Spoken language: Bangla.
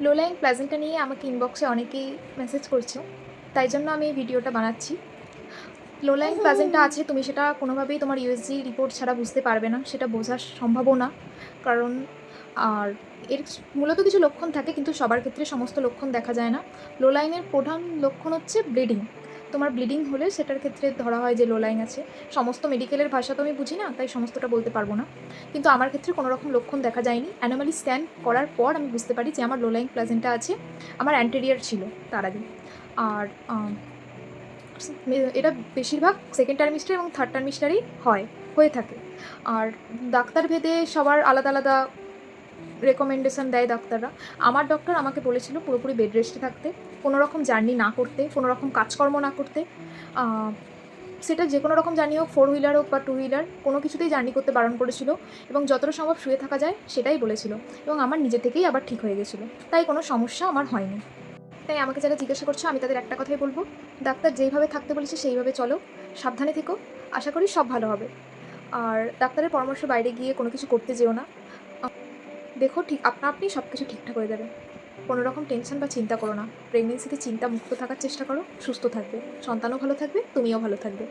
লো লাইং প্লাজেন্টা নিয়ে আমাকে ইনবক্সে অনেকেই মেসেজ করছো, তাই জন্য আমি এই ভিডিওটা বানাচ্ছি। লো লাইং প্লাজেন্টা আছে, তুমি সেটা কোনোভাবেই তোমার ইউএসজি রিপোর্ট ছাড়া বুঝতে পারবে না, সেটা বোঝা সম্ভবও না। কারণ আর এর মূলত কিছু লক্ষণ থাকে, কিন্তু সবার ক্ষেত্রে সমস্ত লক্ষণ দেখা যায় না। লো লাইনের প্রধান লক্ষণ হচ্ছে ব্লিডিং। তোমার ব্লিডিং হলে সেটার ক্ষেত্রে ধরা হয় যে লো লাইং আছে। সমস্ত মেডিকেলের ভাষা তো আমি বুঝি না, তাই সমস্তটা বলতে পারবো না, কিন্তু আমার ক্ষেত্রে কোনো রকম লক্ষণ দেখা যায়নি। অ্যানোমালি স্ক্যান করার পর আমি বুঝতে পারি যে আমার লো লাইং প্লাজেন্টা আছে। আমার অ্যান্টেরিয়ার ছিল তার আগে। আর এটা বেশিরভাগ সেকেন্ড টার্মিস্টার এবং থার্ড টার্মিস্টারেই হয়ে থাকে। আর ডাক্তার ভেদে সবার আলাদা আলাদা রেকমেন্ডেশন দেয় ডাক্তাররা। আমার ডক্টর আমাকে বলেছিল পুরোপুরি বেড রেস্টে থাকতে, কোনো রকম জার্নি না করতে, কোনো রকম কাজকর্ম না করতে। সেটা যে কোনো রকম জার্নি হোক, 4 হুইলার হোক বা 2 হুইলার, কোনো কিছুতেই জার্নি করতে বারণ করেছিল এবং যতটা সম্ভব শুয়ে থাকা যায় সেটাই বলেছিল। এবং আমার নিজে থেকেই আবার ঠিক হয়ে গেছিলো, তাই কোনো সমস্যা আমার হয়নি। তাই আমাকে যারা জিজ্ঞাসা করছো, আমি তাদের একটা কথাই বলবো, ডাক্তার যেইভাবে থাকতে বলেছে সেইভাবে চলো, সাবধানে থেকো, আশা করি সব ভালো হবে। আর ডাক্তারের পরামর্শ বাইরে গিয়ে কোনো কিছু করতে যেও না। দেখো ঠিক আপনা আপনি সব কিছু ঠিকঠাক হয়ে যাবে। কোনো রকম টেনশন বা চিন্তা করো না। প্রেগনেন্সিতে চিন্তা মুক্ত থাকার চেষ্টা করো, সুস্থ থাকবে, সন্তানও ভালো থাকবে, তুমিও ভালো থাকবে।